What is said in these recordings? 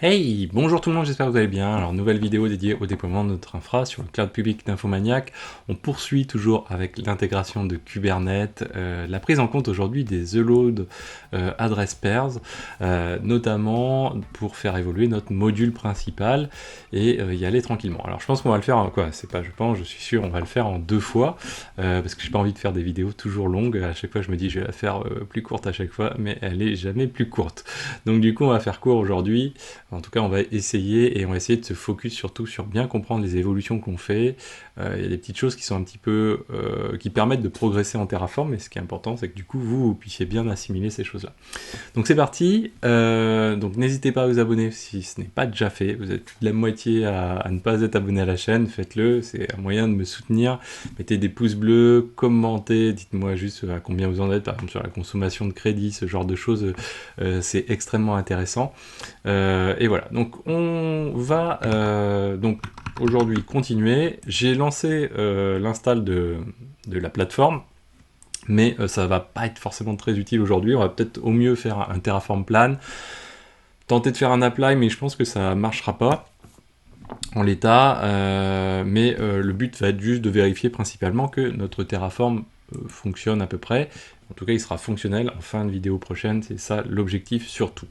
Hey, bonjour tout le monde, j'espère que vous allez bien. Alors, nouvelle vidéo dédiée au déploiement de notre infra sur le cloud public d'Infomaniac. On poursuit toujours avec l'intégration de Kubernetes, la prise en compte aujourd'hui des load address pairs, notamment pour faire évoluer notre module principal et y aller tranquillement. Alors, je pense qu'on va le faire, c'est pas je pense, je suis sûr, on va le faire en 2 fois, parce que j'ai pas envie de faire des vidéos toujours longues. À chaque fois, je me dis, je vais la faire plus courte à chaque fois, mais elle est jamais plus courte. Donc, du coup, on va faire court aujourd'hui. En tout cas, on va essayer et on va essayer de se focus surtout sur bien comprendre les évolutions qu'on fait. Il y a des petites choses qui sont un petit peu qui permettent de progresser en Terraform, mais ce qui est important, c'est que du coup, vous puissiez bien assimiler ces choses-là. Donc c'est parti. Donc n'hésitez pas à vous abonner si ce n'est pas déjà fait. Vous êtes plus de la moitié à ne pas être abonné à la chaîne, faites-le. C'est un moyen de me soutenir. Mettez des pouces bleus, commentez, dites-moi juste à combien vous en êtes, par exemple sur la consommation de crédit, ce genre de choses. C'est extrêmement intéressant. Et voilà, donc on va donc aujourd'hui continuer. J'ai lancé l'install de la plateforme, mais ça va pas être forcément très utile aujourd'hui. On va peut-être au mieux faire un Terraform plan, tenter de faire un apply, mais je pense que ça marchera pas en l'état. Mais le but va être juste de vérifier principalement que notre Terraform fonctionne à peu près. En tout cas, il sera fonctionnel en fin de vidéo prochaine, c'est ça l'objectif surtout.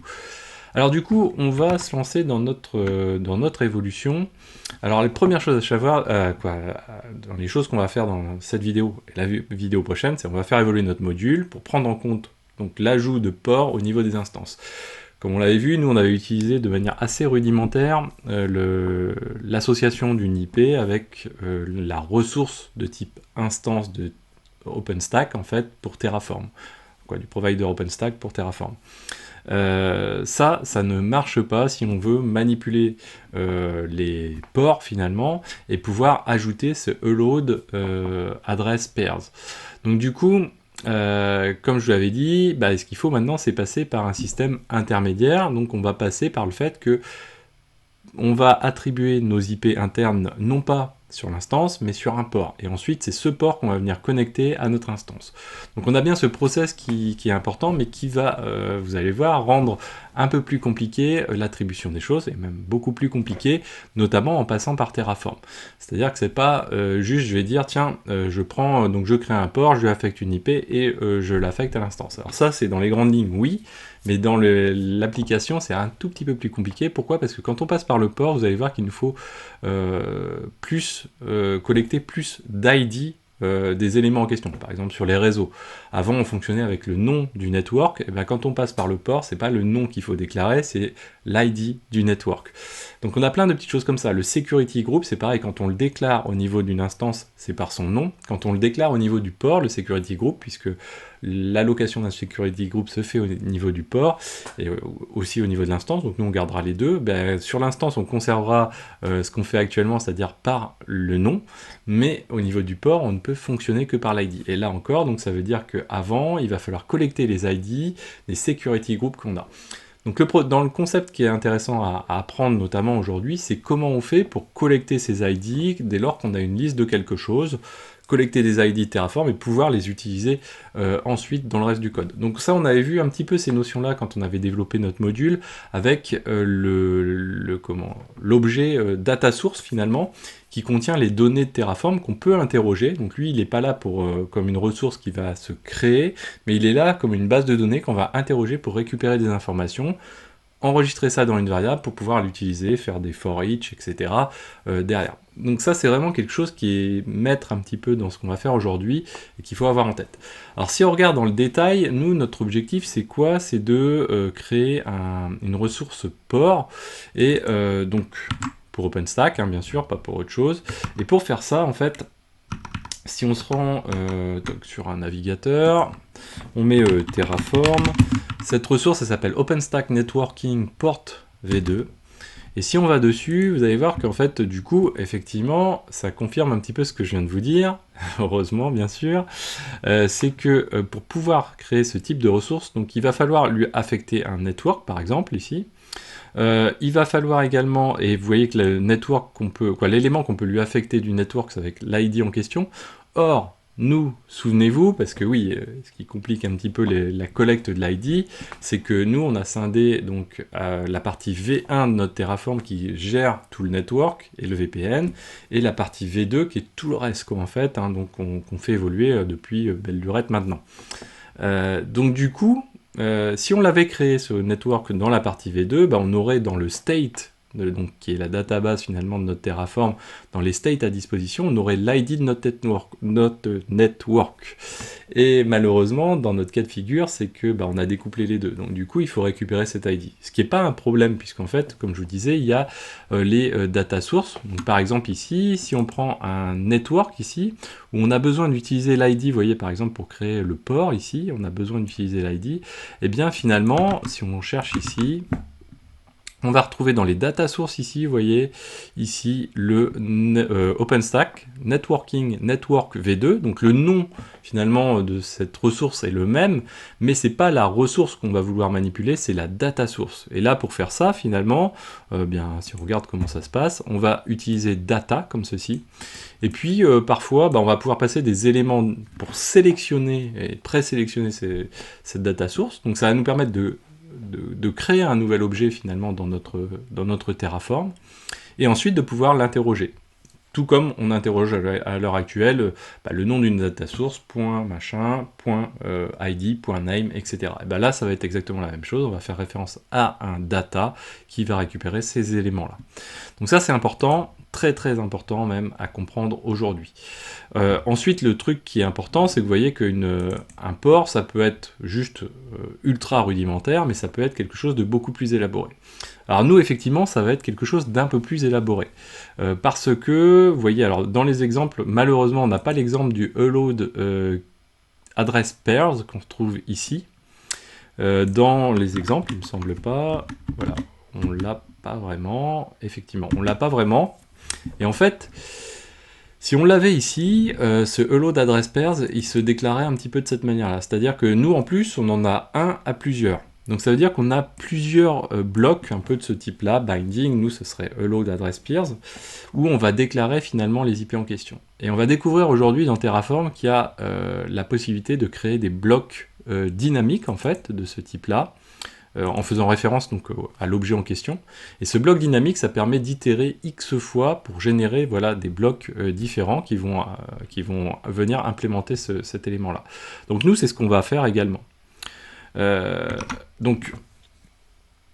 Alors du coup, on va se lancer dans notre évolution. Alors les premières choses à savoir, dans les choses qu'on va faire dans cette vidéo et la vidéo prochaine, c'est qu'on va faire évoluer notre module pour prendre en compte donc l'ajout de ports au niveau des instances. Comme on l'avait vu, nous on avait utilisé de manière assez rudimentaire l'association d'une IP avec la ressource de type instance de OpenStack en fait pour Terraform, du provider OpenStack pour Terraform. Ça ne marche pas si on veut manipuler les ports finalement et pouvoir ajouter ce load address pairs. Donc du coup, comme je vous l'avais dit, ce qu'il faut maintenant c'est passer par un système intermédiaire. Donc on va passer par le fait que on va attribuer nos IP internes non pas sur l'instance, mais sur un port. Et ensuite, c'est ce port qu'on va venir connecter à notre instance. Donc on a bien ce process qui est important, mais qui va, vous allez voir, rendre un peu plus compliqué l'attribution des choses, et même beaucoup plus compliqué, notamment en passant par Terraform. C'est-à-dire que c'est pas juste, je vais dire, tiens, donc je crée un port, je lui affecte une IP, et je l'affecte à l'instance. Alors ça, c'est dans les grandes lignes, oui, mais dans l'application, c'est un tout petit peu plus compliqué. Pourquoi? Parce que quand on passe par le port, vous allez voir qu'il nous faut collecter plus d'ID des éléments en question. Par exemple, sur les réseaux. Avant, on fonctionnait avec le nom du network. Et bien, quand on passe par le port, c'est pas le nom qu'il faut déclarer, c'est l'ID du network. Donc, on a plein de petites choses comme ça. Le security group, c'est pareil. Quand on le déclare au niveau d'une instance, c'est par son nom. Quand on le déclare au niveau du port, le security group, puisque l'allocation d'un security group se fait au niveau du port et aussi au niveau de l'instance, donc nous on gardera les deux. Sur l'instance on conservera ce qu'on fait actuellement, c'est-à-dire par le nom, mais au niveau du port on ne peut fonctionner que par l'ID. Et là encore, donc ça veut dire qu'avant il va falloir collecter les ID des security groups qu'on a. Donc dans le concept qui est intéressant à apprendre notamment aujourd'hui, c'est comment on fait pour collecter ces ID dès lors qu'on a une liste de quelque chose, collecter des ID Terraform et pouvoir les utiliser ensuite dans le reste du code. Donc ça, on avait vu un petit peu ces notions-là quand on avait développé notre module avec l'objet data source finalement, qui contient les données de Terraform qu'on peut interroger. Donc lui, il n'est pas là comme une ressource qui va se créer, mais il est là comme une base de données qu'on va interroger pour récupérer des informations, enregistrer ça dans une variable pour pouvoir l'utiliser, faire des for each, etc. Derrière. Donc ça, c'est vraiment quelque chose qui est maître un petit peu dans ce qu'on va faire aujourd'hui et qu'il faut avoir en tête. Alors si on regarde dans le détail, nous, notre objectif, c'est quoi? C'est de créer une ressource port, et donc pour OpenStack, hein, bien sûr, pas pour autre chose. Et pour faire ça, en fait, si on se rend sur un navigateur, on met Terraform. Cette ressource, elle s'appelle OpenStack Networking Port V2. Et si on va dessus, vous allez voir qu'en fait, du coup, effectivement, ça confirme un petit peu ce que je viens de vous dire, heureusement, bien sûr, c'est que pour pouvoir créer ce type de ressource, donc il va falloir lui affecter un network, par exemple, ici. Il va falloir également, et vous voyez que le network l'élément qu'on peut lui affecter du network, c'est avec l'ID en question. Or, nous, souvenez-vous, parce que oui, ce qui complique un petit peu la collecte de l'ID, c'est que nous, on a scindé donc la partie V1 de notre Terraform qui gère tout le network et le VPN, et la partie V2 qui est tout le reste, quoi, en fait, hein, donc qu'on fait évoluer depuis belle lurette maintenant. Donc du coup, si on l'avait créé ce network dans la partie V2, bah, on aurait dans le state, donc, qui est la database finalement de notre Terraform, dans les states à disposition, on aurait l'ID de notre network. Et malheureusement, dans notre cas de figure, c'est que bah, on a découplé les deux. Donc du coup, il faut récupérer cet ID. Ce qui n'est pas un problème, puisqu'en fait, comme je vous disais, il y a les data sources. Donc, par exemple ici, si on prend un network ici, où on a besoin d'utiliser l'ID, vous voyez par exemple pour créer le port ici, on a besoin d'utiliser l'ID, et bien finalement, si on cherche ici, on va retrouver dans les data sources ici, vous voyez, ici, le OpenStack Networking Network V2. Donc le nom, finalement, de cette ressource est le même, mais c'est pas la ressource qu'on va vouloir manipuler, c'est la data source. Et là, pour faire ça, finalement, bien, si on regarde comment ça se passe, on va utiliser data, comme ceci. Et puis, parfois, bah, on va pouvoir passer des éléments pour sélectionner et présélectionner cette data source. Donc ça va nous permettre de créer un nouvel objet finalement dans notre Terraform, et ensuite de pouvoir l'interroger. Tout comme on interroge à l'heure actuelle bah, le nom d'une data source, point machin, point ID, point name, etc. Et ben là, ça va être exactement la même chose, on va faire référence à un data qui va récupérer ces éléments-là. Donc ça, c'est important, très très important même à comprendre aujourd'hui. Ensuite, le truc qui est important, c'est que vous voyez qu'un port, ça peut être juste ultra rudimentaire, mais ça peut être quelque chose de beaucoup plus élaboré. Alors nous, effectivement, ça va être quelque chose d'un peu plus élaboré. Parce que, vous voyez, alors dans les exemples, malheureusement, on n'a pas l'exemple du Allowed Address Pairs qu'on trouve ici. Dans les exemples, il ne me semble pas, voilà, on l'a pas vraiment, effectivement, on l'a pas vraiment. Et en fait, si on l'avait ici, ce Allowed Address Pairs, il se déclarait un petit peu de cette manière-là. C'est-à-dire que nous, en plus, on en a un à plusieurs. Donc ça veut dire qu'on a plusieurs blocs un peu de ce type-là, binding, nous ce serait Allowed Address Pairs, où on va déclarer finalement les IP en question. Et on va découvrir aujourd'hui dans Terraform qu'il y a la possibilité de créer des blocs dynamiques en fait de ce type-là, en faisant référence donc à l'objet en question. Et ce bloc dynamique, ça permet d'itérer X fois pour générer voilà, des blocs différents qui vont venir implémenter cet élément-là. Donc nous, c'est ce qu'on va faire également. Donc,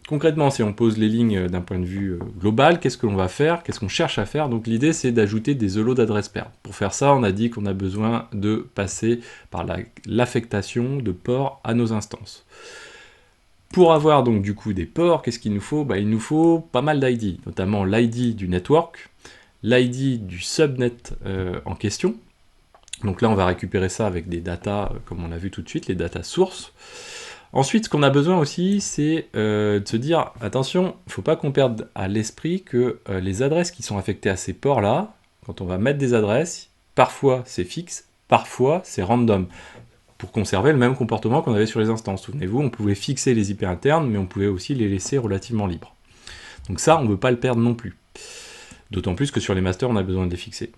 concrètement, si on pose les lignes d'un point de vue global, qu'est-ce que l'on va faire? Qu'est-ce qu'on cherche à faire? Donc l'idée, c'est d'ajouter des Allowed Address Pairs. Pour faire ça, on a dit qu'on a besoin de passer par l'affectation de ports à nos instances. Pour avoir donc du coup des ports, qu'est-ce qu'il nous faut? Bah, il nous faut pas mal d'ID, notamment l'ID du network, l'ID du subnet en question. Donc là, on va récupérer ça avec des datas, comme on l'a vu tout de suite, les data sources. Ensuite, ce qu'on a besoin aussi, c'est de se dire, attention, il ne faut pas qu'on perde à l'esprit que les adresses qui sont affectées à ces ports-là, quand on va mettre des adresses, parfois c'est fixe, parfois c'est random, pour conserver le même comportement qu'on avait sur les instances. Souvenez-vous, on pouvait fixer les IP internes, mais on pouvait aussi les laisser relativement libres. Donc ça, on ne veut pas le perdre non plus. D'autant plus que sur les masters, on a besoin de les fixer.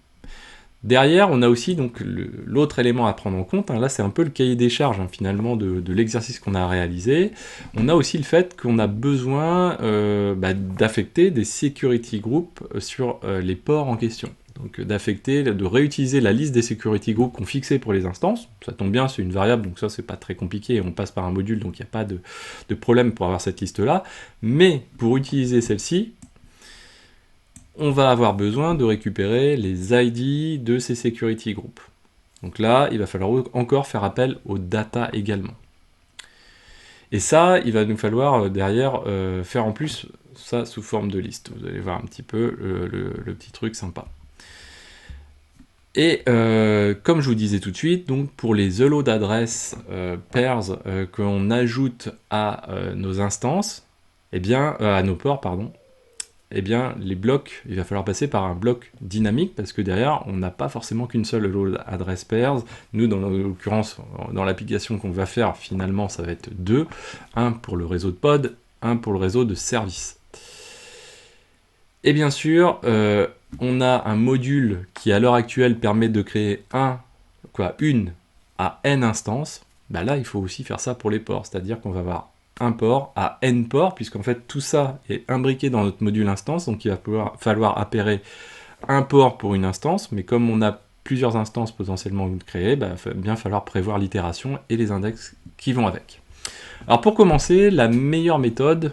Derrière, on a aussi donc l'autre élément à prendre en compte, hein, là c'est un peu le cahier des charges hein, finalement de l'exercice qu'on a réalisé. On a aussi le fait qu'on a besoin d'affecter des security groups sur les ports en question. Donc d'affecter, de réutiliser la liste des security groups qu'on fixait pour les instances. Ça tombe bien, c'est une variable, donc ça c'est pas très compliqué, on passe par un module, donc il n'y a pas de problème pour avoir cette liste-là. Mais pour utiliser celle-ci, on va avoir besoin de récupérer les ID de ces security groups. Donc là, il va falloir encore faire appel aux data également. Et ça, il va nous falloir derrière faire en plus ça sous forme de liste. Vous allez voir un petit peu le petit truc sympa. Et comme je vous disais tout de suite, donc pour les allowed address pairs qu'on ajoute à nos instances, eh bien, à nos ports, pardon, eh bien, les blocs, il va falloir passer par un bloc dynamique, parce que derrière, on n'a pas forcément qu'une seule allowed address pairs. Nous, dans l'occurrence, dans l'application qu'on va faire, finalement, ça va être deux. Un pour le réseau de pod, un pour le réseau de service. Et bien sûr, on a un module qui, à l'heure actuelle, permet de créer un une à n instances, bah là il faut aussi faire ça pour les ports, c'est-à-dire qu'on va avoir un port à n ports, puisqu'en fait tout ça est imbriqué dans notre module instance, donc il va falloir appairer un port pour une instance, mais comme on a plusieurs instances potentiellement créées, bah, il va bien falloir prévoir l'itération et les index qui vont avec. Alors pour commencer, la meilleure méthode,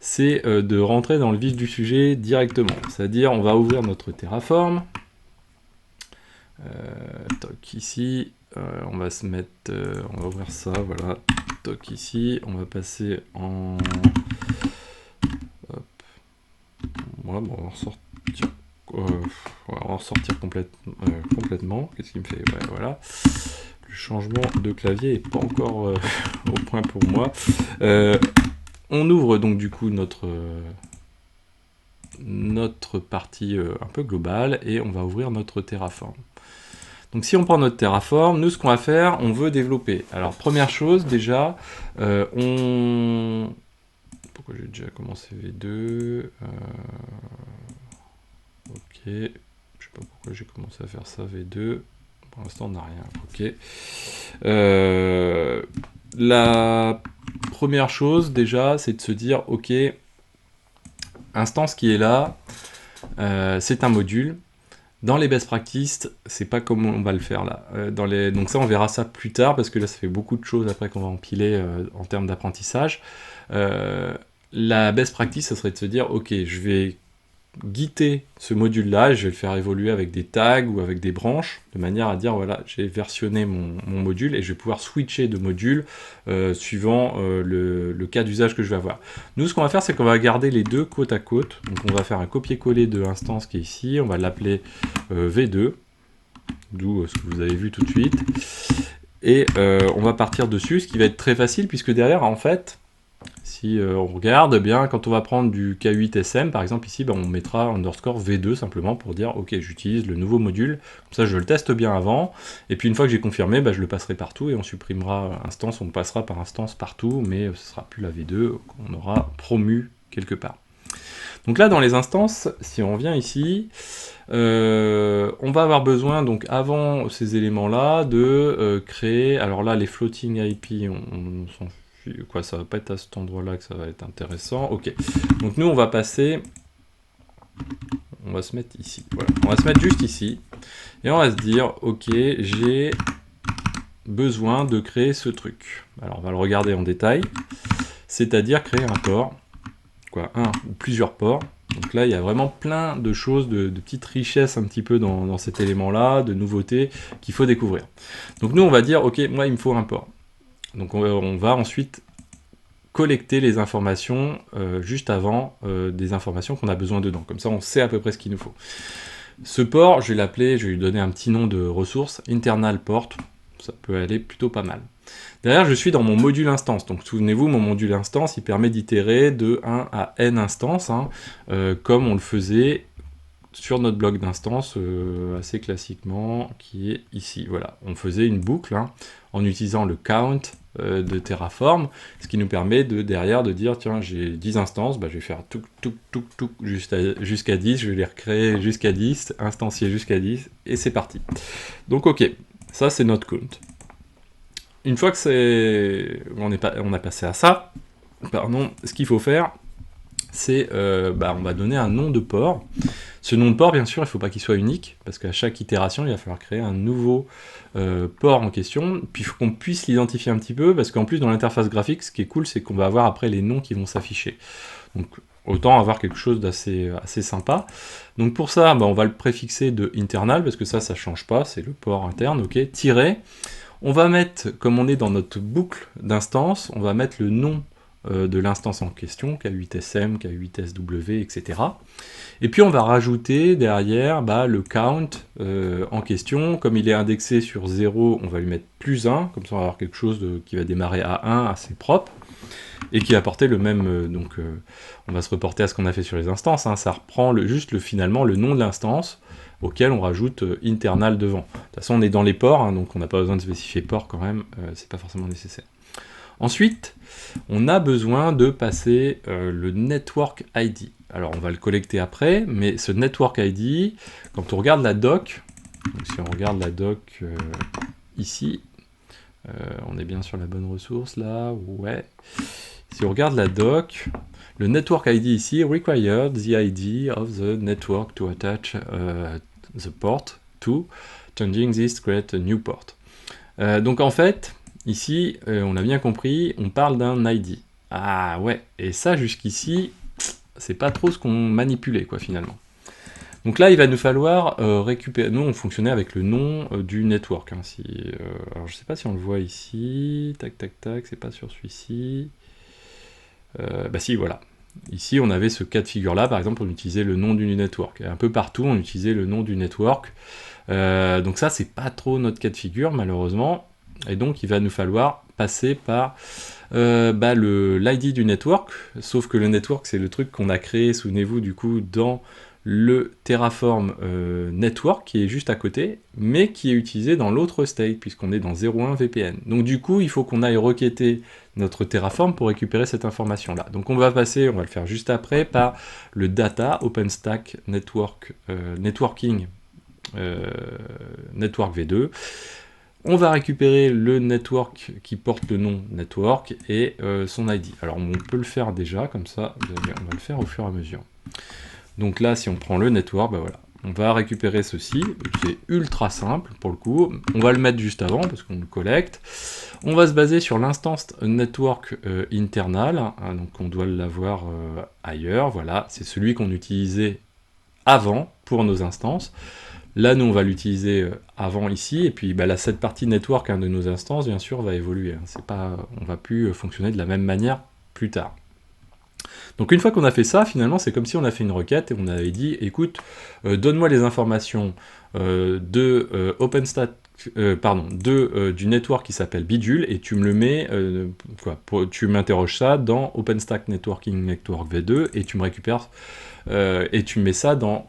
c'est de rentrer dans le vif du sujet directement. C'est-à-dire, on va ouvrir notre Terraform. Toc ici, on va se mettre, on va ouvrir ça, voilà. Toc ici, on va passer en... Hop. Ouais, bon, on va ressortir, on va ressortir complètement. Qu'est-ce qu'il me fait? Ouais, voilà. Le changement de clavier n'est pas encore au point pour moi. On ouvre donc du coup notre partie un peu globale et on va ouvrir notre Terraform. Donc si on prend notre Terraform, nous ce qu'on va faire, on veut développer. Alors première chose déjà, pourquoi j'ai déjà commencé V2 ok, je sais pas pourquoi j'ai commencé à faire ça V2. Pour l'instant on n'a rien, ok. La première chose déjà, c'est de se dire, ok, instance qui est là, c'est un module. Dans les best practices, c'est pas comme on va le faire là. Donc ça, on verra ça plus tard, parce que là, ça fait beaucoup de choses après qu'on va empiler en termes d'apprentissage. La best practice, ça serait de se dire, ok, je vais guider ce module-là, je vais le faire évoluer avec des tags ou avec des branches, de manière à dire, voilà, j'ai versionné mon module et je vais pouvoir switcher de module suivant le cas d'usage que je vais avoir. Nous, ce qu'on va faire, c'est qu'on va garder les deux côte à côte. Donc on va faire un copier-coller de l'instance qui est ici, on va l'appeler V2, d'où ce que vous avez vu tout de suite. Et on va partir dessus, ce qui va être très facile, puisque derrière, en fait, si on regarde, bien, quand on va prendre du K8SM, par exemple, ici, ben, on mettra underscore V2 simplement pour dire, ok, j'utilise le nouveau module, comme ça je le teste bien avant, et puis une fois que j'ai confirmé, ben, je le passerai partout, et on supprimera instance, on passera par instance partout, mais ce ne sera plus la V2 qu'on aura promu quelque part. Donc là, dans les instances, si on revient ici, on va avoir besoin, donc avant ces éléments-là, de créer, alors là, les floating IP, on s'en fout. Quoi, ça va pas être à cet endroit-là que ça va être intéressant. Ok. Donc nous, on va passer... On va se mettre ici. Voilà. On va se mettre juste ici. Et on va se dire, ok, j'ai besoin de créer ce truc. Alors, on va le regarder en détail. C'est-à-dire créer un port. Quoi, un ou plusieurs ports. Donc là, il y a vraiment plein de choses, de petites richesses un petit peu dans cet élément-là, de nouveautés qu'il faut découvrir. Donc nous, on va dire, ok, moi, il me faut un port. Donc on va ensuite collecter les informations juste avant des informations qu'on a besoin dedans. Comme ça, on sait à peu près ce qu'il nous faut. Ce port, je vais l'appeler, je vais lui donner un petit nom de ressource, internal port. Ça peut aller plutôt pas mal. Derrière, je suis dans mon module instance. Donc souvenez-vous, mon module instance, il permet d'itérer de 1 à n instances, hein, comme on le faisait sur notre bloc d'instance assez classiquement, qui est ici. Voilà, on faisait une boucle hein, en utilisant le count de Terraform, ce qui nous permet derrière de dire, tiens, j'ai 10 instances, bah, je vais faire tout jusqu'à 10, je vais les recréer jusqu'à 10, instancier jusqu'à 10, et c'est parti. Donc ok, ça c'est notre count. Une fois que on a passé à ça, pardon, ce qu'il faut faire, c'est on va donner un nom de port. Ce nom de port, bien sûr, il ne faut pas qu'il soit unique, parce qu'à chaque itération, il va falloir créer un nouveau port en question, puis il faut qu'on puisse l'identifier un petit peu, parce qu'en plus, dans l'interface graphique, ce qui est cool, c'est qu'on va avoir après les noms qui vont s'afficher. Donc, autant avoir quelque chose d'assez sympa. Donc pour ça, on va le préfixer de internal, parce que ça ne change pas, c'est le port interne, ok, tiré. On va mettre, comme on est dans notre boucle d'instance, on va mettre le nom de l'instance en question, K8SM, K8SW, etc. Et puis on va rajouter derrière le count en question. Comme il est indexé sur 0, on va lui mettre plus 1, comme ça on va avoir quelque chose qui va démarrer à 1, assez propre, et qui va porter le même... on va se reporter à ce qu'on a fait sur les instances, hein, ça reprend finalement le nom de l'instance, auquel on rajoute internal devant. De toute façon, on est dans les ports, hein, donc on n'a pas besoin de spécifier port quand même, c'est pas forcément nécessaire. Ensuite, on a besoin de passer le network ID. Alors, on va le collecter après, mais ce network ID, quand on regarde la doc, Donc, si on regarde la doc ici, on est bien sur la bonne ressource là, ouais. Si on regarde la doc, le network ID ici required the ID of the network to attach the port to changing this create a new port. Donc en fait, ici, on a bien compris, on parle d'un ID. Ah ouais, et ça jusqu'ici, c'est pas trop ce qu'on manipulait quoi finalement. Donc là, il va nous falloir récupérer. Nous, on fonctionnait avec le nom du network. Hein, alors, je sais pas si on le voit ici. Tac, tac, tac. C'est pas sur celui-ci. Bah si, voilà. Ici, on avait ce cas de figure-là. Par exemple, on utilisait le nom du network. Et un peu partout, on utilisait le nom du network. Donc ça, c'est pas trop notre cas de figure, malheureusement. Et donc, il va nous falloir passer par l'ID du network. Sauf que le network, c'est le truc qu'on a créé, souvenez-vous, du coup, dans le Terraform Network qui est juste à côté, mais qui est utilisé dans l'autre state, puisqu'on est dans 0.1 VPN. Donc du coup, il faut qu'on aille requêter notre Terraform pour récupérer cette information-là. Donc on va passer, on va le faire juste après, par le data OpenStack Network, Networking Network V2. On va récupérer le network qui porte le nom network et son ID. Alors on peut le faire déjà, comme ça, on va le faire au fur et à mesure. Donc là, si on prend le network, bah voilà, on va récupérer ceci, c'est ultra simple pour le coup, on va le mettre juste avant parce qu'on le collecte, on va se baser sur l'instance network internal, hein, donc on doit l'avoir ailleurs, voilà, c'est celui qu'on utilisait avant pour nos instances. Là, nous, on va l'utiliser avant ici, et puis bah, là, cette partie network de nos instances, bien sûr, va évoluer, hein, c'est pas, on va plus fonctionner de la même manière plus tard. Donc une fois qu'on a fait ça, finalement, c'est comme si on a fait une requête et on avait dit, écoute, donne-moi les informations de OpenStack, du network qui s'appelle Bidule, et tu me le mets, tu m'interroges ça dans OpenStack Networking Network V2, et tu me récupères, et tu mets ça dans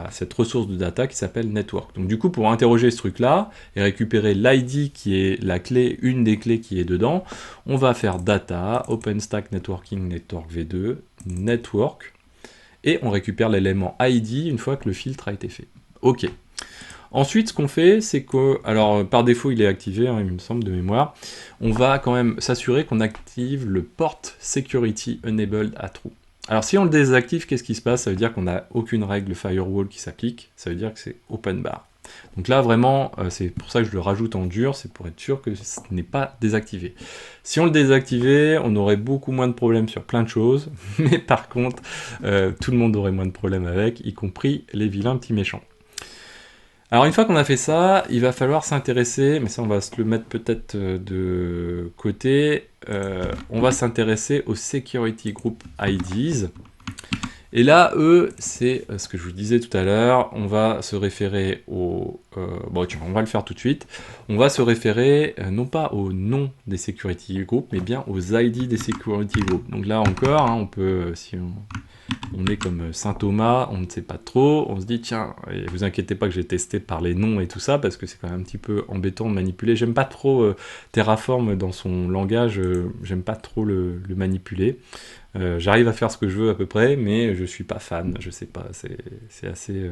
cette ressource de data qui s'appelle Network. Donc du coup, pour interroger ce truc-là, et récupérer l'ID qui est la clé, une des clés qui est dedans, on va faire data, OpenStack Networking Network V2, Network, et on récupère l'élément ID une fois que le filtre a été fait. Ok. Ensuite, ce qu'on fait, c'est que, alors par défaut il est activé, hein, il me semble de mémoire, on va quand même s'assurer qu'on active le port security enabled à true. Alors si on le désactive, qu'est-ce qui se passe? Ça veut dire qu'on n'a aucune règle firewall qui s'applique, ça veut dire que c'est open bar. Donc là vraiment, c'est pour ça que je le rajoute en dur, c'est pour être sûr que ce n'est pas désactivé. Si on le désactivait, on aurait beaucoup moins de problèmes sur plein de choses, mais par contre, tout le monde aurait moins de problèmes avec, y compris les vilains petits méchants. Alors une fois qu'on a fait ça, il va falloir s'intéresser, mais ça on va se le mettre peut-être de côté, on va s'intéresser aux Security Group IDs. Et là, eux, c'est ce que je vous disais tout à l'heure, on va se référer au... bon, tiens, on va le faire tout de suite. On va se référer non pas au nom des Security Group, mais bien aux ID des Security Group. Donc là encore, hein, on peut, si on est comme Saint Thomas, on ne sait pas trop, on se dit tiens, et vous inquiétez pas que j'ai testé par les noms et tout ça, parce que c'est quand même un petit peu embêtant de manipuler. J'aime pas trop Terraform dans son langage, j'aime pas trop le manipuler. J'arrive à faire ce que je veux à peu près, mais je suis pas fan, je sais pas, c'est assez...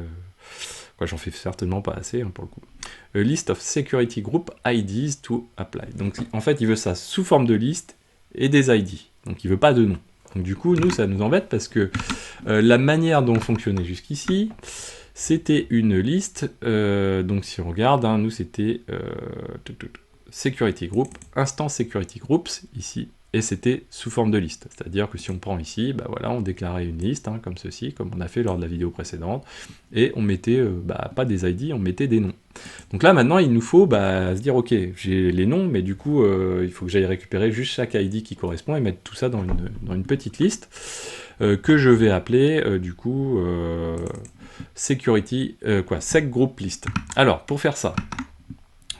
j'en fais certainement pas assez hein, pour le coup. A list of security group IDs to apply. Donc en fait, il veut ça sous forme de liste et des ID. Donc il veut pas de nom. Donc du coup, nous, ça nous embête parce que la manière dont on fonctionnait jusqu'ici, c'était une liste. Donc si on regarde, hein, nous, c'était security group, instance security groups, ici, et c'était sous forme de liste. C'est-à-dire que si on prend ici, bah voilà, on déclarait une liste, hein, comme ceci, comme on a fait lors de la vidéo précédente, et on mettait, pas des ID, on mettait des noms. Donc là, maintenant, il nous faut se dire, ok, j'ai les noms, mais du coup, il faut que j'aille récupérer juste chaque ID qui correspond et mettre tout ça dans une petite liste, que je vais appeler, du coup, security, sec group list. Alors, pour faire ça,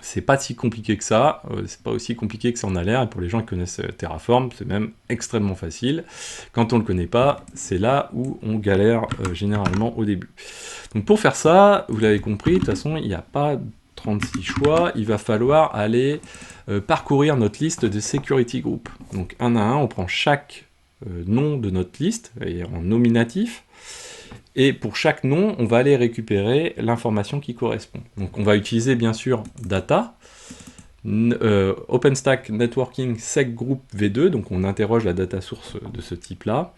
c'est pas si compliqué que ça, c'est pas aussi compliqué que ça en a l'air, et pour les gens qui connaissent Terraform, c'est même extrêmement facile. Quand on le connaît pas, c'est là où on galère généralement au début. Donc pour faire ça, vous l'avez compris, de toute façon, il n'y a pas 36 choix, il va falloir aller parcourir notre liste de security group. Donc un à un, on prend chaque nom de notre liste, et en nominatif, Et pour chaque nom, on va aller récupérer l'information qui correspond. Donc on va utiliser bien sûr data, OpenStack Networking Seg Group V2, donc on interroge la data source de ce type-là,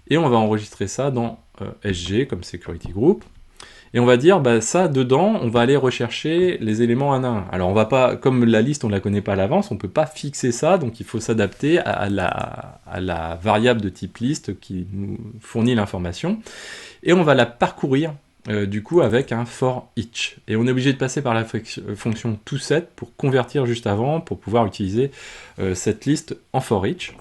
et on va enregistrer ça dans SG comme Security Group. Et on va dire, bah, ça, dedans, on va aller rechercher les éléments un à un. Alors, on va pas, comme la liste, on ne la connaît pas à l'avance, on ne peut pas fixer ça, donc il faut s'adapter à la variable de type liste qui nous fournit l'information. Et on va la parcourir, du coup, avec un for each. Et on est obligé de passer par la fonction toSet pour convertir juste avant, pour pouvoir utiliser cette liste en for each.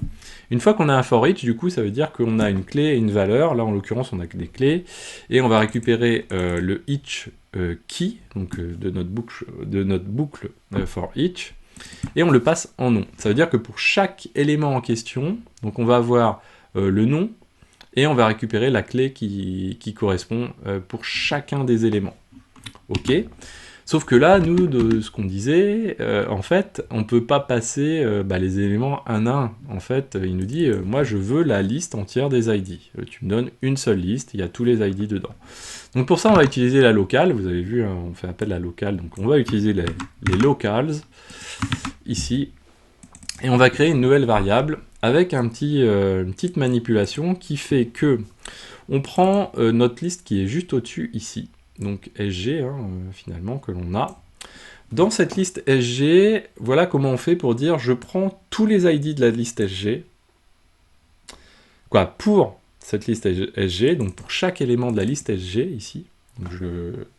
Une fois qu'on a un for each, du coup, ça veut dire qu'on a une clé et une valeur. Là, en l'occurrence, on a que des clés. Et on va récupérer le each key, donc de notre boucle for each, et on le passe en nom. Ça veut dire que pour chaque élément en question, donc on va avoir le nom, et on va récupérer la clé qui correspond pour chacun des éléments. OK. Sauf que là, nous, de ce qu'on disait, en fait, on ne peut pas passer les éléments un à un. En fait, il nous dit, moi, je veux la liste entière des ID. Tu me donnes une seule liste, il y a tous les ID dedans. Donc pour ça, on va utiliser la locale. Vous avez vu, hein, on fait appel à la locale. Donc on va utiliser les locals, ici. Et on va créer une nouvelle variable avec une petite manipulation qui fait que on prend notre liste qui est juste au-dessus, ici. Donc SG, hein, finalement, que l'on a. Dans cette liste SG, voilà comment on fait pour dire je prends tous les ID de la liste SG, pour cette liste SG, donc pour chaque élément de la liste SG, ici, donc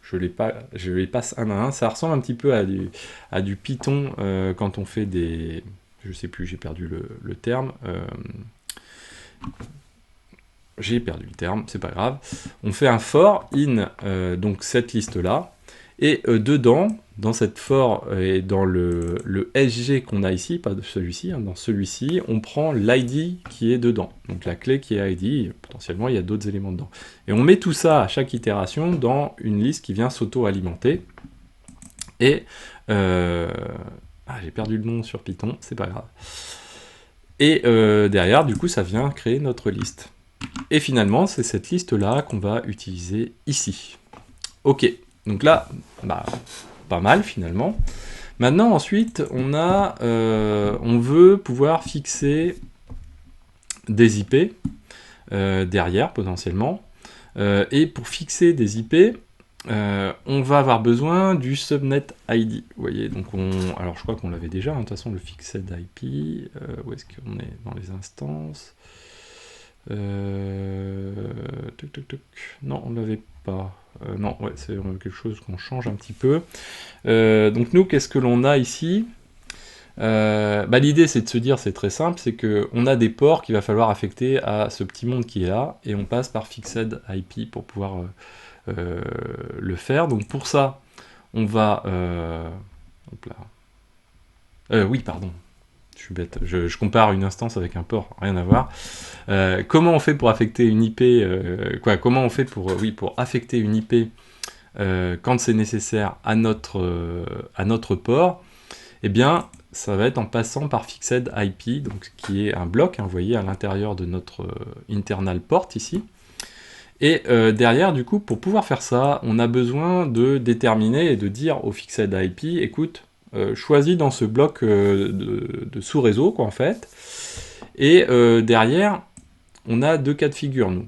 je les passe un à un. Ça ressemble un petit peu à du Python quand on fait des... Je sais plus, j'ai perdu le terme. J'ai perdu le terme, c'est pas grave. On fait un for in donc cette liste-là, et dedans, dans cette for et dans le SG qu'on a ici, pas de celui-ci, hein, dans celui-ci, on prend l'ID qui est dedans, donc la clé qui est ID, potentiellement il y a d'autres éléments dedans. Et on met tout ça à chaque itération dans une liste qui vient s'auto-alimenter, et... j'ai perdu le nom sur Python, c'est pas grave. Et derrière, du coup, ça vient créer notre liste. Et finalement, c'est cette liste-là qu'on va utiliser ici. Ok, donc là, pas mal finalement. Maintenant, ensuite, on veut pouvoir fixer des IP derrière, potentiellement. Et pour fixer des IP, on va avoir besoin du subnet ID. Vous voyez, donc alors je crois qu'on l'avait déjà, hein, de toute façon, le fixed IP. Où est-ce qu'on est dans les instances? Non, on ne l'avait pas. Non, ouais, c'est quelque chose qu'on change un petit peu. Donc nous, qu'est-ce que l'on a ici? L'idée, c'est de se dire, c'est très simple, c'est qu'on a des ports qu'il va falloir affecter à ce petit monde qui est là, et on passe par fixed IP pour pouvoir le faire. Donc pour ça, on va... hop là. Oui, pardon. Je suis bête, je compare une instance avec un port, rien à voir. Comment on fait pour affecter une IP Comment on fait pour affecter une IP quand c'est nécessaire à notre port? Eh bien, ça va être en passant par fixed IP, donc qui est un bloc, hein, vous voyez, à l'intérieur de notre internal port ici. Et derrière, du coup, pour pouvoir faire ça, on a besoin de déterminer et de dire au fixed IP, écoute, choisis dans ce bloc de sous-réseau, en fait. Et derrière, on a deux cas de figure, nous.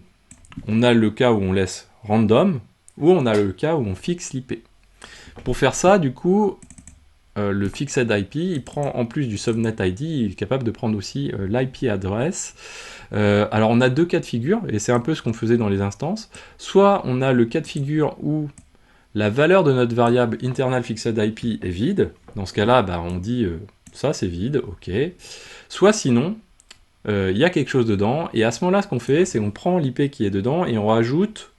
On a le cas où on laisse random, ou on a le cas où on fixe l'IP. Pour faire ça, du coup, le fixed IP, il prend, en plus du subnet ID, il est capable de prendre aussi l'IP address. Alors, on a deux cas de figure, et c'est un peu ce qu'on faisait dans les instances. Soit on a le cas de figure où la valeur de notre variable internal fixed IP est vide. Dans ce cas-là, on dit ça c'est vide, ok. Soit sinon, il y a quelque chose dedans, et à ce moment-là, ce qu'on fait, c'est qu'on prend l'IP qui est dedans et on rajoute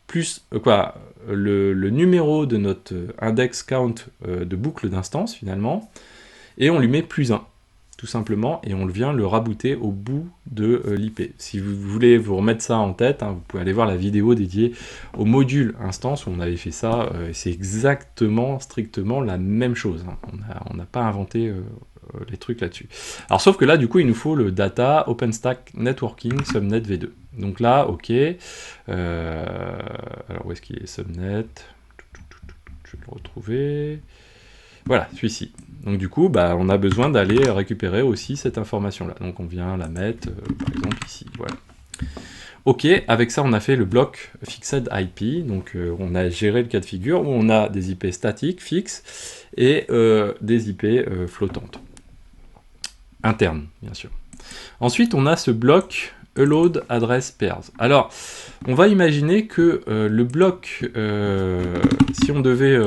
plus le numéro de notre index count de boucle d'instance finalement, et on lui met +1. Tout simplement, et on vient le rabooter au bout de l'IP. Si vous voulez vous remettre ça en tête, hein, vous pouvez aller voir la vidéo dédiée au module instance où on avait fait ça, et c'est exactement, strictement la même chose. Hein. On n'a pas inventé les trucs là-dessus. Alors sauf que là, du coup, il nous faut le data OpenStack Networking Subnet V2. Donc là, ok. Alors où est-ce qu'il est, subnet? Je vais le retrouver. Voilà, celui-ci. Donc du coup, bah, on a besoin d'aller récupérer aussi cette information-là. Donc on vient la mettre, par exemple, ici. Voilà. Ok, avec ça, on a fait le bloc Fixed IP. Donc on a géré le cas de figure où on a des IP statiques, fixes, et des IP flottantes. Internes, bien sûr. Ensuite, on a ce bloc Allowed Address Pairs. Alors, on va imaginer que le bloc, si on devait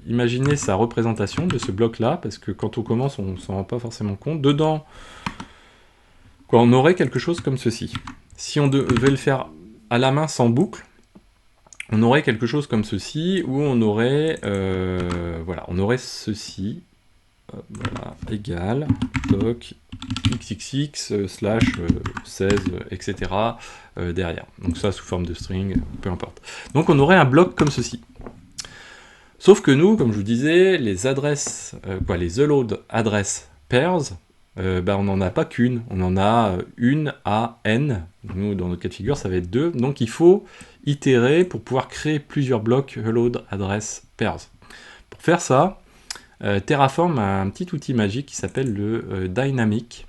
imaginer sa représentation de ce bloc-là, parce que quand on commence, on ne s'en rend pas forcément compte, dedans, quoi, on aurait quelque chose comme ceci. Si on devait le faire à la main sans boucle, on aurait quelque chose comme ceci, où on aurait, voilà, on aurait ceci, voilà, égal, doc, xxx, slash, 16, etc. Derrière. Donc ça sous forme de string, peu importe. Donc on aurait un bloc comme ceci. Sauf que nous, comme je vous disais, les adresses, les allowed address pairs, on n'en a pas qu'une, on en a une à n. Nous, dans notre cas de figure, ça va être 2. Donc il faut itérer pour pouvoir créer plusieurs blocs allowed address pairs. Pour faire ça, Terraform a un petit outil magique qui s'appelle le dynamic.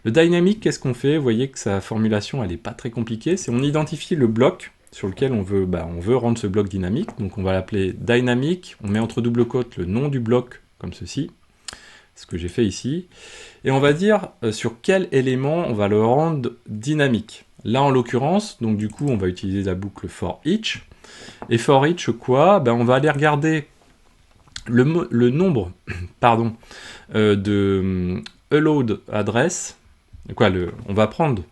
Le dynamic, qu'est-ce qu'on fait? Vous voyez que sa formulation, elle n'est pas très compliquée. C'est on identifie le bloc sur lequel on veut rendre ce bloc dynamique. Donc on va l'appeler dynamic. On met entre double quotes le nom du bloc, comme ceci. Ce que j'ai fait ici. Et on va dire sur quel élément on va le rendre dynamique. Là, en l'occurrence, donc du coup, on va utiliser la boucle for each. Et for each, quoi? On va aller regarder le nombre de allowed address. On va prendre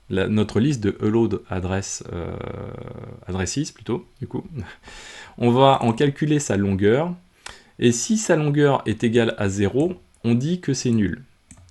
notre liste de allowed addresses plutôt, du coup. On va en calculer sa longueur. Et si sa longueur est égale à 0, on dit que c'est nul.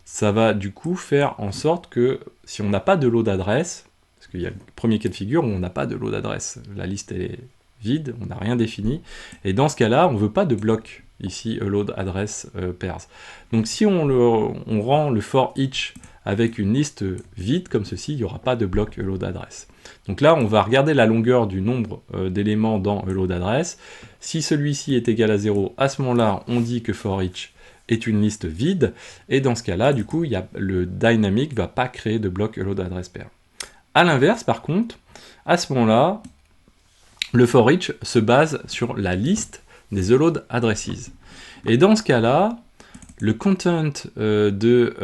Ça va du coup faire en sorte que si on n'a pas de lot d'adresse, parce qu'il y a le premier cas de figure où on n'a pas de lot d'adresse, la liste est vide, on n'a rien défini, et dans ce cas-là, on ne veut pas de bloc, ici, allowed address pairs. Donc si on rend le for each avec une liste vide comme ceci, il n'y aura pas de bloc allowed address. Donc là, on va regarder la longueur du nombre d'éléments dans allowed address. Si celui-ci est égal à 0, à ce moment-là, on dit que for each est une liste vide, et dans ce cas-là, du coup, le dynamic ne va pas créer de bloc allowed address pair. A l'inverse, par contre, à ce moment-là, le for each se base sur la liste des allowed addresses. Et dans ce cas-là, le content de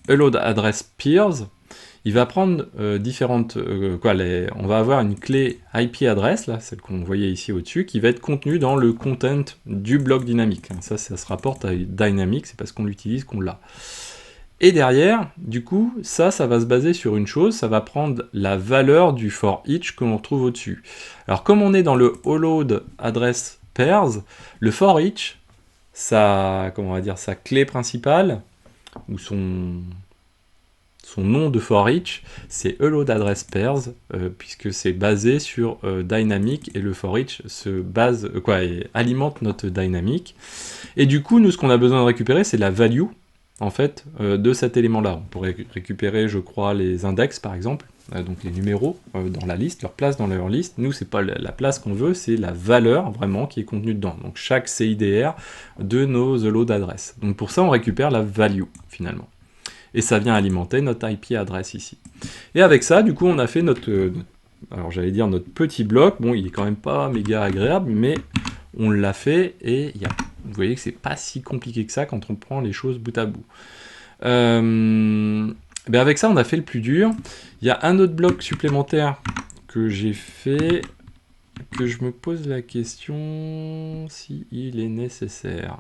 allowed address pairs, il va prendre différentes... on va avoir une clé IP address, là, celle qu'on voyait ici au-dessus, qui va être contenue dans le content du bloc dynamique. Ça se rapporte à dynamic, c'est parce qu'on l'utilise qu'on l'a. Et derrière, du coup, ça va se baser sur une chose, ça va prendre la valeur du for each que l'on retrouve au-dessus. Alors, comme on est dans le allowed address pairs, le for each, sa clé principale, ou son nom de for each, c'est allowed address pairs, puisque c'est basé sur dynamic, et le for each alimente notre dynamic. Et du coup, nous, ce qu'on a besoin de récupérer, c'est la value, en fait, de cet élément-là. On pourrait récupérer, je crois, les index, par exemple, donc les numéros dans la liste, leur place dans leur liste. Nous, c'est pas la place qu'on veut, c'est la valeur, vraiment, qui est contenue dedans. Donc, chaque CIDR de nos allowed address. Donc, pour ça, on récupère la value, finalement. Et ça vient alimenter notre IP adresse ici. Et avec ça, du coup, on a fait notre petit bloc. Bon, il est quand même pas méga agréable, mais on l'a fait, et vous voyez que c'est pas si compliqué que ça quand on prend les choses bout à bout. Avec ça, on a fait le plus dur. Il y a un autre bloc supplémentaire que j'ai fait, que je me pose la question si il est nécessaire.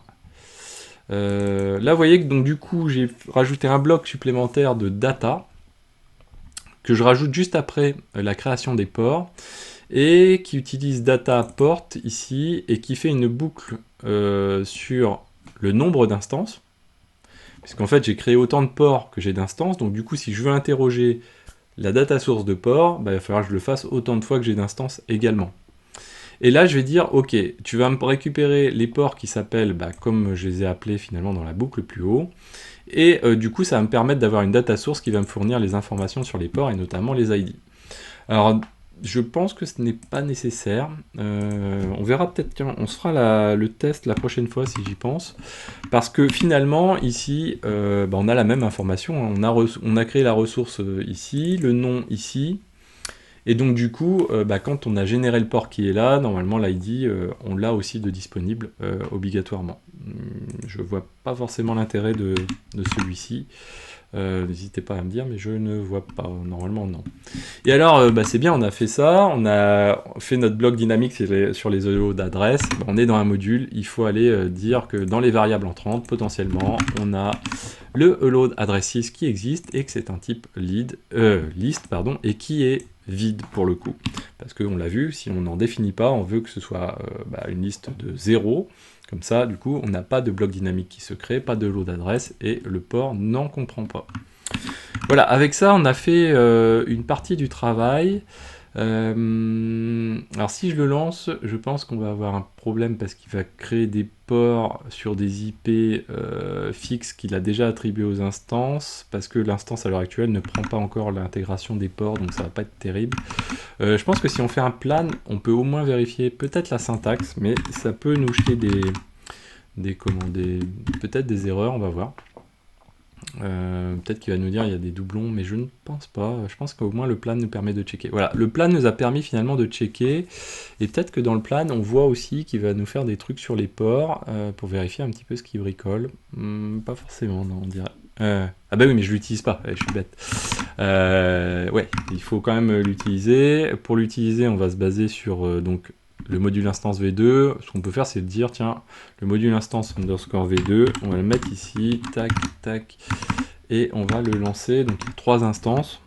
Là, vous voyez que donc, du coup, j'ai rajouté un bloc supplémentaire de data, que je rajoute juste après la création des ports, et qui utilise data port ici, et qui fait une boucle sur le nombre d'instances, puisqu'en fait j'ai créé autant de ports que j'ai d'instances, donc du coup si je veux interroger la data source de port, il va falloir que je le fasse autant de fois que j'ai d'instances également. Et là, je vais dire, ok, tu vas me récupérer les ports qui s'appellent, comme je les ai appelés finalement dans la boucle plus haut. Et du coup, ça va me permettre d'avoir une data source qui va me fournir les informations sur les ports et notamment les ID. Alors, je pense que ce n'est pas nécessaire. On verra peut-être, tiens, on se fera le test la prochaine fois si j'y pense. Parce que finalement, ici, on a la même information. Hein. On a créé la ressource ici, le nom ici. Et donc du coup, quand on a généré le port qui est là, normalement l'ID, on l'a aussi de disponible obligatoirement. Je vois pas forcément l'intérêt de celui-ci. N'hésitez pas à me dire, mais je ne vois pas. Normalement, non. Et alors, c'est bien, on a fait ça. On a fait notre bloc dynamique sur les EO d'adresse. On est dans un module. Il faut aller dire que dans les variables entrantes, potentiellement, on a le load addresses qui existe et que c'est un type list, et qui est vide pour le coup. Parce qu'on l'a vu, si on n'en définit pas, on veut que ce soit une liste de 0. Comme ça, du coup, on n'a pas de bloc dynamique qui se crée, pas de load adresse, et le port n'en comprend pas. Voilà, avec ça, on a fait une partie du travail. Alors si je le lance, je pense qu'on va avoir un problème parce qu'il va créer des ports sur des IP fixes qu'il a déjà attribués aux instances, parce que l'instance à l'heure actuelle ne prend pas encore l'intégration des ports, donc ça va pas être terrible. Je pense que si on fait un plan, on peut au moins vérifier peut-être la syntaxe, mais ça peut nous jeter peut-être des erreurs, on va voir. Peut-être qu'il va nous dire il y a des doublons, mais je ne pense pas. Je pense qu'au moins le plan nous permet de checker. Voilà, le plan nous a permis finalement de checker, et peut-être que dans le plan, on voit aussi qu'il va nous faire des trucs sur les ports pour vérifier un petit peu ce qu'il bricole. Pas forcément, non, on dirait. Ah bah oui, mais je l'utilise pas, je suis bête. Ouais, il faut quand même l'utiliser. Pour l'utiliser, on va se baser sur donc le module instance V2. Ce qu'on peut faire, c'est de dire, tiens, le module instance underscore V2, on va le mettre ici, tac, tac, et on va le lancer. Donc 3 instances.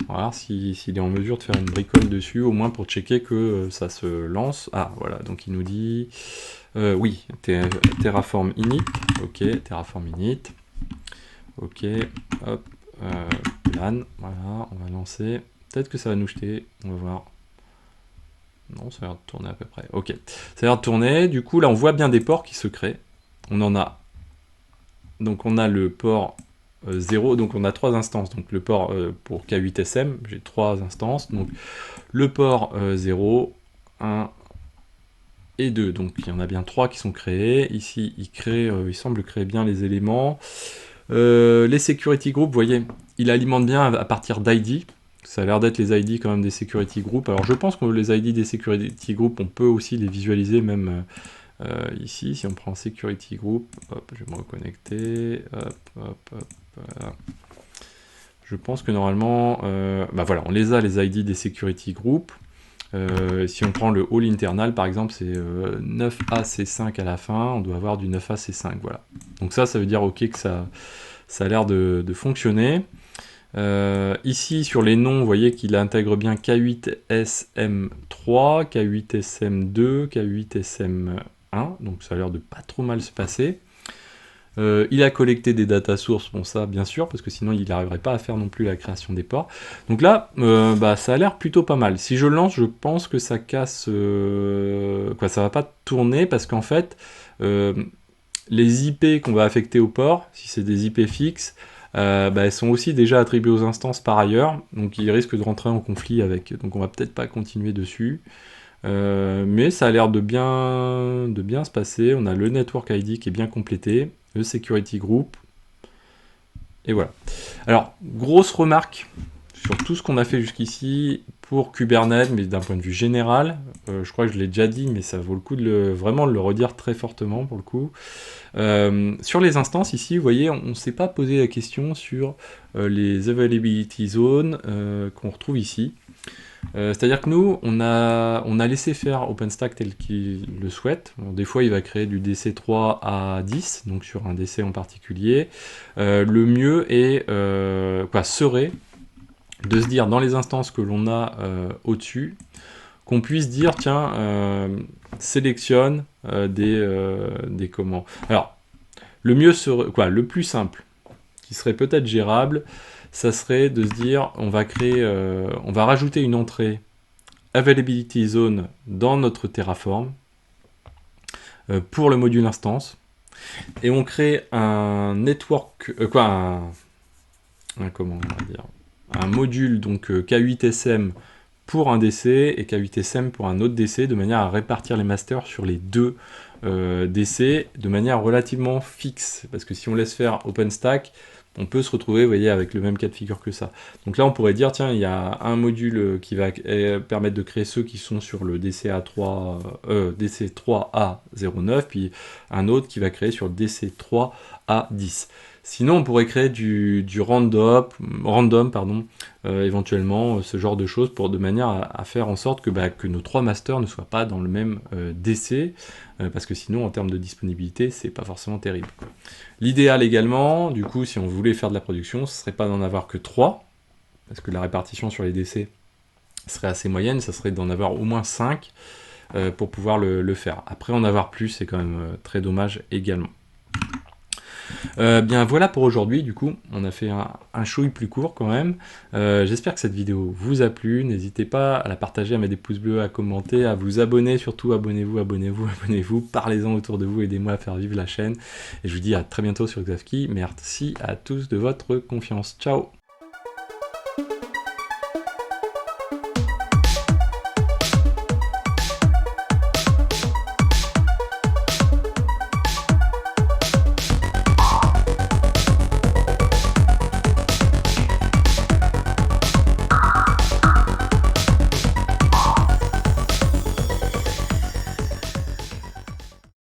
On va voir s'il est en mesure de faire une bricole dessus, au moins pour checker que ça se lance. Ah, voilà, donc il nous dit, oui, Terraform init, ok, Terraform init. Ok, hop, plan, voilà, on va lancer. Peut-être que ça va nous jeter, on va voir. Non, ça a l'air de tourner à peu près. Ok, ça a l'air de tourner. Du coup, là, on voit bien des ports qui se créent. On en a. Donc, on a le port 0. Donc, on a 3 instances. Donc, le port pour K8SM, j'ai 3 instances. Donc, le port 0, 1 et 2. Donc, il y en a bien 3 qui sont créés. Ici, il semble créer bien les éléments. Les security groups, vous voyez, il alimente bien à partir d'ID. Ça a l'air d'être les ID quand même des security groups. Alors je pense que les ID des security groups, on peut aussi les visualiser même ici. Si on prend security group, hop, je vais me reconnecter, hop, hop, hop, voilà. Je pense que normalement, voilà, on les a les ID des security groups. Si on prend le hall internal, par exemple, c'est 9AC5 à la fin, on doit avoir du 9AC5, voilà. Donc ça veut dire ok que ça a l'air de fonctionner. Ici, sur les noms, vous voyez qu'il intègre bien K8SM3, K8SM2, K8SM1, donc ça a l'air de pas trop mal se passer. Il a collecté des data sources, bon ça bien sûr, parce que sinon il n'arriverait pas à faire non plus la création des ports. Donc là, ça a l'air plutôt pas mal. Si je lance, je pense que ça casse... ça va pas tourner, parce qu'en fait, les IP qu'on va affecter au port, si c'est des IP fixes, elles sont aussi déjà attribuées aux instances par ailleurs, donc ils risquent de rentrer en conflit avec. Donc on va peut-être pas continuer dessus. Mais ça a l'air de bien se passer. On a le network ID qui est bien complété, le security group, et voilà. Alors, grosse remarque sur tout ce qu'on a fait jusqu'ici pour Kubernetes, mais d'un point de vue général, je crois que je l'ai déjà dit, mais ça vaut le coup de vraiment le redire très fortement pour le coup. Sur les instances ici, vous voyez, on ne s'est pas posé la question sur les availability zones qu'on retrouve ici. C'est-à-dire que nous, on a laissé faire OpenStack tel qu'il le souhaite. Bon, des fois, il va créer du DC3 à 10, donc sur un DC en particulier. Le mieux serait de se dire dans les instances que l'on a au-dessus, qu'on puisse dire, tiens, sélectionne des commandes. Alors, le mieux serait, le plus simple, qui serait peut-être gérable, ça serait de se dire, on va rajouter une entrée availability zone dans notre Terraform pour le module instance. Et on crée un network, comment on va dire, un module donc K8SM pour un DC et K8SM pour un autre DC, de manière à répartir les masters sur les deux DC de manière relativement fixe. Parce que si on laisse faire OpenStack, on peut se retrouver, vous voyez, avec le même cas de figure que ça. Donc là, on pourrait dire, tiens, il y a un module qui va permettre de créer ceux qui sont sur le DC3A09, puis un autre qui va créer sur le DC3A10. Sinon, on pourrait créer du random, éventuellement, ce genre de choses, de manière à faire en sorte que nos trois masters ne soient pas dans le même DC, parce que sinon, en termes de disponibilité, c'est pas forcément terrible, quoi. L'idéal également, du coup, si on voulait faire de la production, ce serait pas d'en avoir que 3, parce que la répartition sur les DC serait assez moyenne, ça serait d'en avoir au moins 5 pour pouvoir le faire. Après, en avoir plus, c'est quand même très dommage également. Bien voilà pour aujourd'hui, du coup on a fait un chouille plus court quand même. J'espère que cette vidéo vous a plu, n'hésitez pas à la partager, à mettre des pouces bleus, à commenter, à vous abonner, surtout abonnez-vous, parlez-en autour de vous, aidez-moi à faire vivre la chaîne, et je vous dis à très bientôt sur Xavki, merci à tous de votre confiance, ciao.